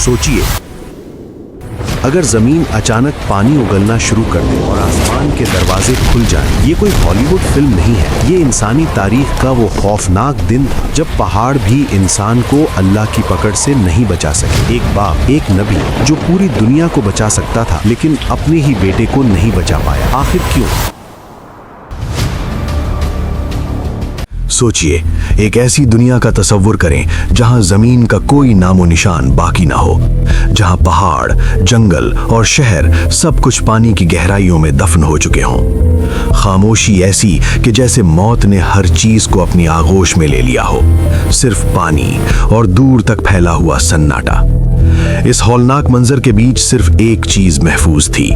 सोचिए, अगर जमीन अचानक पानी उगलना शुरू कर दे और आसमान के दरवाजे खुल जाएं, ये कोई हॉलीवुड फिल्म नहीं है, ये इंसानी तारीख का वो खौफनाक दिन था जब पहाड़ भी इंसान को अल्लाह की पकड़ से नहीं बचा सके। एक बाप, एक नबी जो पूरी दुनिया को बचा सकता था, लेकिन अपने ही बेटे को नहीं बचा पाया। आखिर क्यों? सोचिए, एक ऐसी दुनिया का तसव्वुर करें जहां जमीन का कोई नामो निशान बाकी ना हो, जहां पहाड़, जंगल और शहर सब कुछ पानी की गहराइयों में दफन हो चुके हों। खामोशी ऐसी कि जैसे मौत ने हर चीज को अपनी आगोश में ले लिया हो, सिर्फ पानी और दूर तक फैला हुआ सन्नाटा। इस हौलनाक मंजर के बीच सिर्फ एक चीज महफूज थी,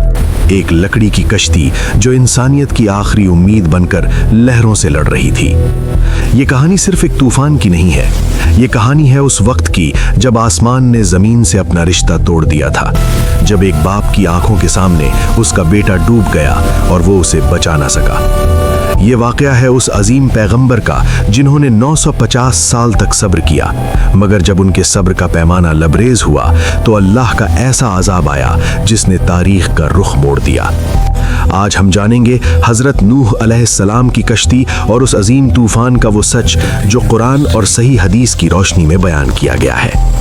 एक लकड़ी की कश्ती जो इंसानियत की आखिरी उम्मीद बनकर लहरों से लड़ रही थी। ये कहानी सिर्फ एक तूफान की नहीं है, ये कहानी है उस वक्त की जब आसमान ने जमीन से अपना रिश्ता तोड़ दिया था, जब एक बाप की आंखों के सामने उसका बेटा डूब गया और वो उसे बचा ना सका। ये वाकया है उस अजीम पैगंबर का जिन्होंने 950 साल तक सब्र किया, मगर जब उनके सब्र का पैमाना लबरेज हुआ तो अल्लाह का ऐसा अजाब आया जिसने तारीख का रुख मोड़ दिया। आज हम जानेंगे हजरत नूह अलैहिस्सलाम की कश्ती और उस अजीम तूफान का वो सच जो कुरान और सही हदीस की रोशनी में बयान किया गया है।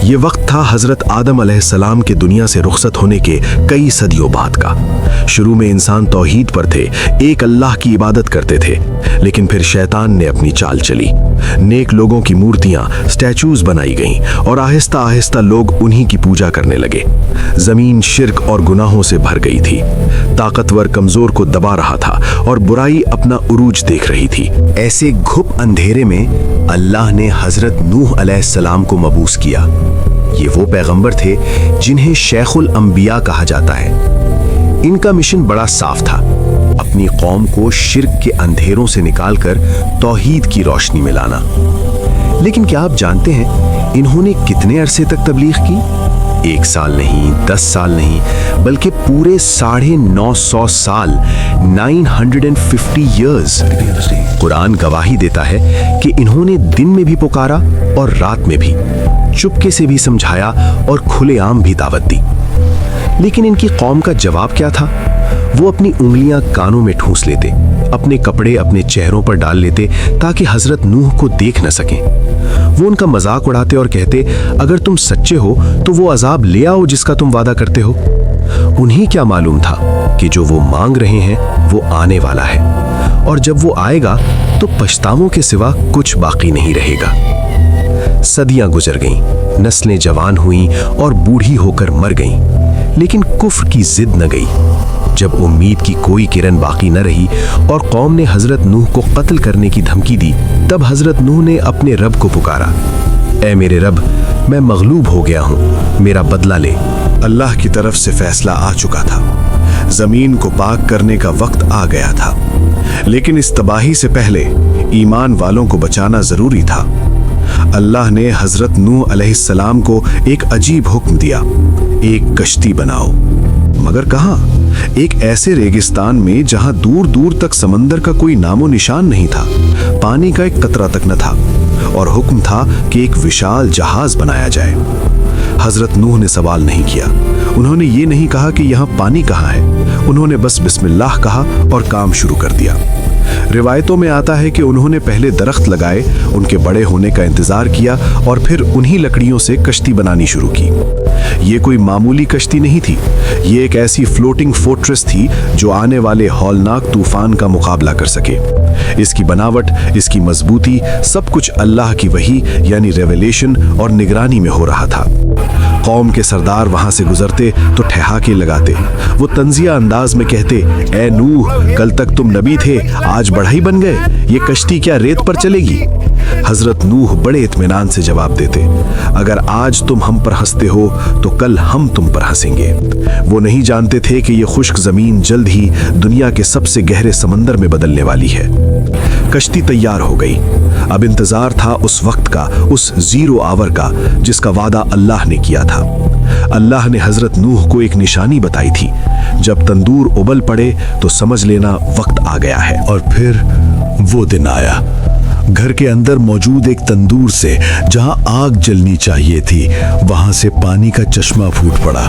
ये वक्त था हजरत आदम अलैहिस्सलाम के दुनिया से रुखसत होने के कई सदियों बाद का। शुरू में इंसान तौहीद पर थे, एक अल्लाह की इबादत करते थे, लेकिन फिर शैतान ने अपनी चाल चली। नेक लोगों की मूर्तियां, स्टैचूज बनाई गईं और आहिस्ता आहिस्ता लोग उन्हीं की पूजा करने लगे। जमीन शिर्क और गुनाहों से भर गई थी, ताकतवर कमजोर को दबा रहा था और बुराई अपना उरूज देख रही थी। ऐसे घुप अंधेरे में अल्लाह ने हजरत नूह अलैहिस्सलाम को मबूस किया। ये वो पैगंबर थे जिन्हें शेखुल अंबिया कहा जाता है। इनका मिशन बड़ा साफ था, अपनी कौम को शिर्क के अंधेरों से निकालकर तौहीद की रोशनी में लाना। लेकिन क्या आप जानते हैं इन्होंने कितने अरसे तक तबलीग की? 1 साल नहीं, 10 साल नहीं, बल्कि पूरे 950 साल, 950 ईयर्स। कुरान गवाही देता है कि इन्होंने दिन में भी पुकारा और रात में भी, चुपके से भी समझाया और खुलेआम भी दावत दी। लेकिन इनकी कौम का जवाब क्या था? वो अपनी उंगलियां कानों में ठूंस लेते, अपने कपड़े अपने चेहरों पर डाल लेते ताकि हजरत नूह को देख न सकें। वो उनका मजाक उड़ाते और कहते, अगर तुम सच्चे हो तो वो अजाब ले आओ जिसका तुम वादा करते हो। उन्हें क्या मालूम था कि जो वो मांग रहे हैं वो आने वाला है, और जब वो आएगा तो पछतावों के सिवा कुछ बाकी नहीं रहेगा। सदियां गुजर गईं, नस्लें जवान हुईं और बूढ़ी होकर मर गईं, लेकिन कुफ्र की जिद न गई। जब उम्मीद की कोई किरण बाकी न रही और कौम ने हजरत नूह को कत्ल करने की धमकी दी, तब हजरत नूह ने अपने रब को पुकारा, ऐ मेरे रब, मैं मगलूब हो गया हूँ, मेरा बदला ले। अल्लाह की तरफ से फैसला आ चुका था, जमीन को पाक करने का वक्त आ गया था, लेकिन इस तबाही से पहले ईमान वालों को बचाना जरूरी था। अल्लाह ने हजरत नूह अलैहिस्सलाम को एक अजीब हुक्म दिया, एक कश्ती बनाओ। मगर कहां? एक ऐसे रेगिस्तान में जहां दूर दूर तक समंदर का कोई नामो निशान नहीं था, पानी का एक कतरा तक न था, और हुक्म था कि एक विशाल जहाज बनाया जाए। हजरत नूह ने सवाल नहीं किया, उन्होंने ये नहीं कहा कि यहाँ पानी कहाँ है, उन्होंने बस बिस्मिल्लाह कहा और काम शुरू कर दिया। रिवायतों में आता है कि उन्होंने पहले दरख्त लगाए, उनके बड़े होने का इंतजार किया और फिर उन्हीं लकड़ियों से कश्ती बनानी शुरू की। ये कोई मामूली कश्ती नहीं थी, ये एक ऐसी फ्लोटिंग फोर्ट्रेस थी जो आने वाले हौलनाक तूफान का मुकाबला कर सके। इसकी बनावट, इसकी मजबूती, सब कुछ अल्लाह की वही यानी रेवलेशन और निगरानी में हो रहा था। कौम के सरदार वहां से गुजरते तो ठहाके लगाते, वो तंजिया अंदाज में कहते, ए नूह, कल तक तुम नबी थे, आज बढ़ई बन गए, ये कश्ती क्या रेत पर चलेगी? हजरत नूह बड़े इत्मीनान से जवाब देते, अगर आज तुम हम पर हंसते हो तो कल हम तुम पर हंसेंगे। वो नहीं जानते थे कि ये खुश्क जमीन जल्द ही दुनिया के सबसे गहरे समंदर में बदलने वाली है। कश्ती तैयार हो गई, अब इंतजार था उस वक्त का, उस जीरो आवर का जिसका वादा अल्लाह ने किया था। अल्लाह ने हजरत नूह को एक निशानी बताई थी, जब तंदूर उबल पड़े तो समझ लेना वक्त आ गया है। और फिर वो दिन आया, گھر کے اندر موجود ایک تندور سے جہاں آگ جلنی چاہیے تھی وہاں سے پانی کا چشمہ پھوٹ پڑا۔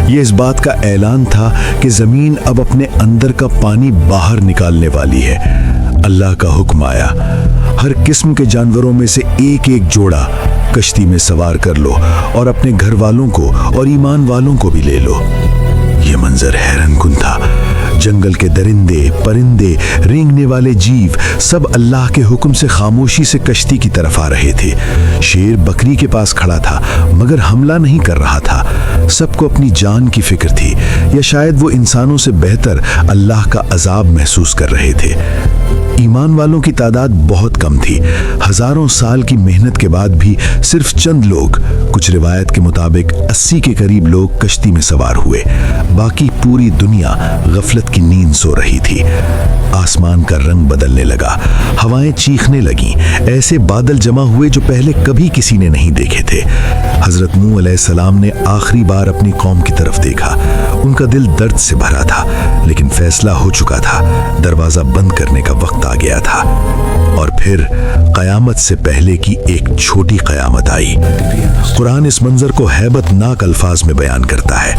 یہ اس بات کا اعلان تھا کہ زمین اب اپنے اندر کا پانی باہر نکالنے والی ہے۔ اللہ کا حکم آیا، ہر قسم کے جانوروں میں سے ایک ایک جوڑا کشتی میں سوار کر لو اور اپنے گھر والوں کو اور ایمان والوں کو بھی لے لو۔ یہ منظر حیران کن تھا۔ جنگل کے درندے، پرندے، رینگنے والے جیو سب اللہ کے حکم سے خاموشی سے کشتی کی طرف آ رہے تھے۔ شیر بکری کے پاس کھڑا تھا مگر حملہ نہیں کر رہا تھا۔ سب کو اپنی جان کی فکر تھی، یا شاید وہ انسانوں سے بہتر اللہ کا عذاب محسوس کر رہے تھے۔ ایمان والوں کی تعداد بہت کم تھی۔ ہزاروں سال کی محنت کے بعد بھی صرف چند لوگ، کچھ روایت کے مطابق 80 کے قریب لوگ کشتی میں سوار ہوئے۔ باقی پوری دنیا غفلت کی نیند سو رہی تھی۔ آسمان کا رنگ بدلنے لگا، ہوائیں چیخنے لگیں، ایسے بادل جمع ہوئے جو پہلے کبھی کسی نے نہیں دیکھے تھے۔ حضرت نوح علیہ السلام نے آخری بار اپنی قوم کی طرف دیکھا۔ ان کا دل درد سے بھرا تھا، لیکن فیصلہ ہو چکا تھا، دروازہ بند کرنے کا وقت آ گیا تھا۔ اور پھر قیامت سے پہلے کی ایک چھوٹی قیامت آئی۔ قرآن اس منظر کو ہیبت ناک الفاظ میں بیان کرتا ہے۔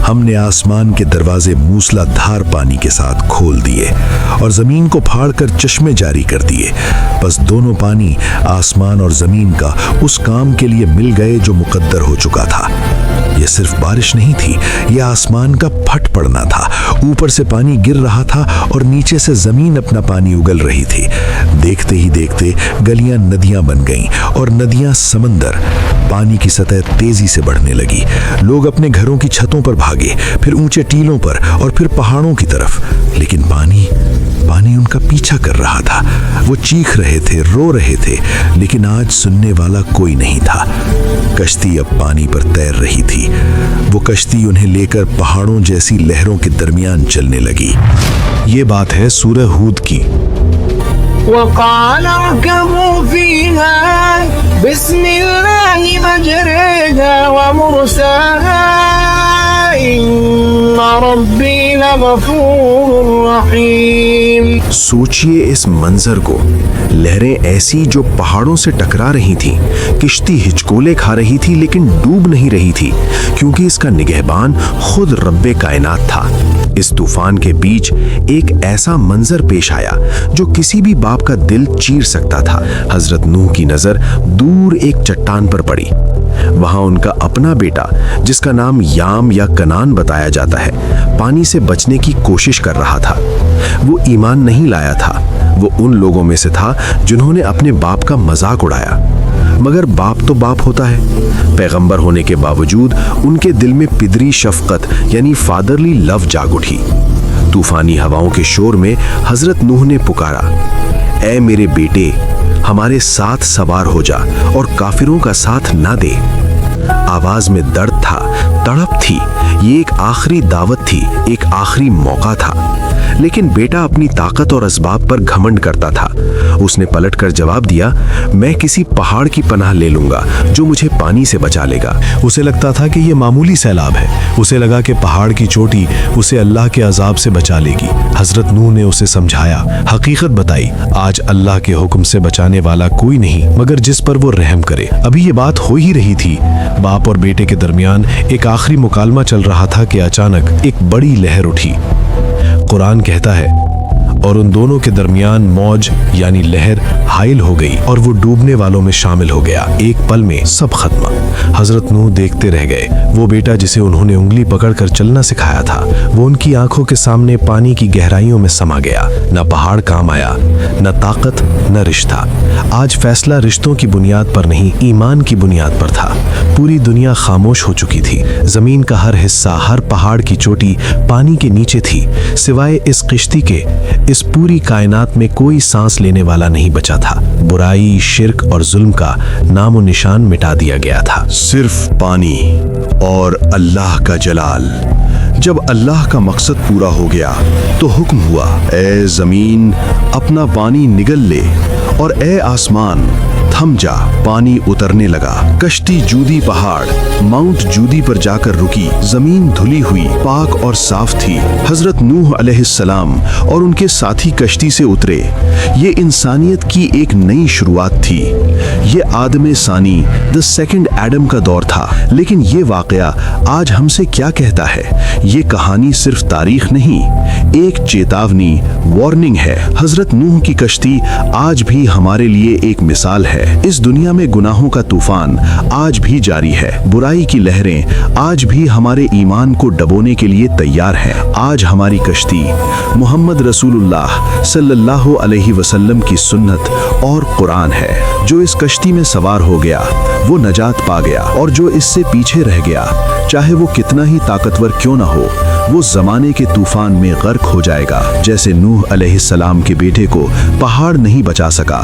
ہم نے آسمان کے دروازے موسلا دھار پانی کے ساتھ کھول دیے اور زمین کو پھاڑ کر چشمے جاری کر دیے، بس دونوں پانی آسمان اور زمین کا اس کام کے لیے مل گئے جو مقدر ہو چکا تھا۔ یہ صرف بارش نہیں تھی، یہ آسمان کا پھٹ پڑنا تھا۔ اوپر سے پانی گر رہا تھا اور نیچے سے زمین اپنا پانی اگل رہی تھی۔ دیکھتے ہی دیکھتے گلیاں ندیاں بن گئیں اور ندیاں سمندر۔ پانی کی سطح تیزی سے بڑھنے لگی۔ لوگ اپنے گھروں کی چھتوں پر بھاگے، پھر اونچے ٹیلوں پر اور پھر پہاڑوں کی طرف، لیکن پانی ان کا پیچھا کر رہا تھا۔ وہ چیخ رہے تھے، رو رہے تھے، لیکن آج سننے والا کوئی نہیں تھا۔ کشتی اب پانی پر تیر رہی تھی۔ وہ کشتی انہیں لے کر پہاڑوں جیسی لہروں کے درمیان چلنے لگی۔ یہ بات ہے سورہ ہود کی۔ وقال اركبوا فيها بسم الله مجريها ومرساها إن ربي لغفور رحيم۔ سوچئے اس منظر کو، لہریں ایسی جو پہاڑوں سے ٹکرا رہی تھیں، کشتی ہچکولے کھا رہی تھی لیکن ڈوب نہیں رہی تھی، کیونکہ اس کا نگہبان خود رب کائنات تھا۔ اس طوفان کے بیچ ایک ایسا منظر پیش آیا جو کسی بھی باپ کا دل چیر سکتا تھا۔ حضرت نوح کی نظر دور ایک چٹان پر پڑی۔ وہاں ان کا اپنا بیٹا، جس کا نام یام یا کنان بتایا جاتا ہے، پانی سے بچنے کی کوشش کر رہا تھا۔ وہ ایمان نہیں لایا تھا، وہ ان لوگوں میں سے تھا جنہوں نے اپنے باپ کا مذاق اڑایا۔ مگر باپ تو باپ ہوتا ہے۔ پیغمبر ہونے کے باوجود ان کے دل میں پدری شفقت یعنی فادرلی لو جاگ اٹھی۔ طوفانی ہواؤں کے شور میں حضرت نوح نے پکارا، اے میرے بیٹے، ہمارے ساتھ سوار ہو جا اور کافروں کا ساتھ نہ دے۔ آواز میں درد تھا، تڑپ تھی۔ یہ ایک آخری دعوت تھی، ایک آخری موقع تھا۔ لیکن بیٹا اپنی طاقت اور اسباب پر گھمنڈ کرتا تھا۔ اس نے پلٹ کر جواب دیا، میں کسی پہاڑ کی پناہ لے لوں گا جو مجھے پانی سے بچا لے گا۔ اسے لگتا تھا کہ یہ معمولی سیلاب ہے۔ اسے لگا کہ پہاڑ کی چوٹی اسے اللہ کے عذاب سے بچا لے گی۔ حضرت نوح نے اسے سمجھایا، حقیقت بتائی، آج اللہ کے حکم سے بچانے والا کوئی نہیں مگر جس پر وہ رحم کرے۔ ابھی یہ بات ہو ہی رہی تھی، باپ اور بیٹے کے درمیان ایک آخری مکالمہ چل رہا تھا کہ اچانک ایک بڑی لہر اٹھی۔ قرآن کہتا ہے، اور ان دونوں کے درمیان موج یعنی لہر حائل ہو گئی اور وہ ڈوبنے والوں میں شامل ہو گیا۔ ایک پل میں سب ختم۔ حضرت نوح دیکھتے رہ گئے۔ وہ بیٹا جسے انہوں نے انگلی پکڑ کر چلنا سکھایا تھا، وہ ان کی آنکھوں کے سامنے پانی کی گہرائیوں میں سما گیا۔ نہ پہاڑ کام آیا، نہ طاقت، نہ رشتہ۔ آج فیصلہ رشتوں کی بنیاد پر نہیں، ایمان کی بنیاد پر تھا۔ پوری دنیا خاموش ہو چکی تھی۔ زمین کا ہر حصہ، ہر پہاڑ کی چوٹی پانی کے نیچے تھی۔ سوائے اس کشتی کے، اس پوری کائنات میں کوئی سانس لینے والا نہیں بچا تھا۔ برائی، شرک اور ظلم کا نام و نشان مٹا دیا گیا تھا۔ صرف پانی اور اللہ کا جلال۔ جب اللہ کا مقصد پورا ہو گیا تو حکم ہوا، اے زمین اپنا پانی نگل لے، اور اے آسمان تھم جا۔ پانی اترنے لگا۔ کشتی جودی پہاڑ माउंट जूदी पर जाकर रुकी। जमीन धुली हुई, पाक और साफ थी। हजरत नूह अलैहिस्सलाम और उनके साथी कश्ती से उतरे। ये इंसानियत की एक नई शुरुआत थी। ये आदम सानी, द सेकंड एडम का दौर था। लेकिन ये वाकया आज हमसे क्या कहता है? ये कहानी सिर्फ तारीख नहीं, एक चेतावनी, वार्निंग है। हजरत नूह की कश्ती आज भी हमारे लिए एक मिसाल है। इस दुनिया में गुनाहों का तूफान आज भी जारी है। बुराई की लहरें आज भी हमारे ईमान को डबोने के लिए तैयार हैं। आज हमारी कश्ती मोहम्मद रसूलुल्लाह सल्लल्लाहु अलैहि वसल्लम की सुन्नत और कुरान है। जो इस कश्ती में सवार हो गया वो नजात पा गया, और जो इससे पीछे रह गया, चाहे वो कितना ही ताकतवर क्यों ना हो, वो जमाने के तूफान में गर्क हो जाएगा। जैसे नूह अलैहिस्सलाम के बेटे को पहाड़ नहीं बचा सका,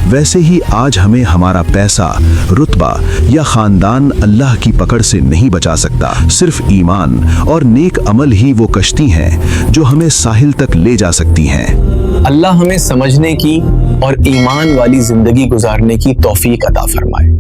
वैसे ही आज हमें हमारा पैसा, रुतबा या खानदान अल्लाह की पकड़ से नहीं बचा सकता। सिर्फ ईमान और नेक अमल ही वो कश्ती हैं जो हमें साहिल तक ले जा सकती हैं। अल्लाह हमें समझने की और ईमान वाली जिंदगी गुजारने की तौफीक अता फरमाए।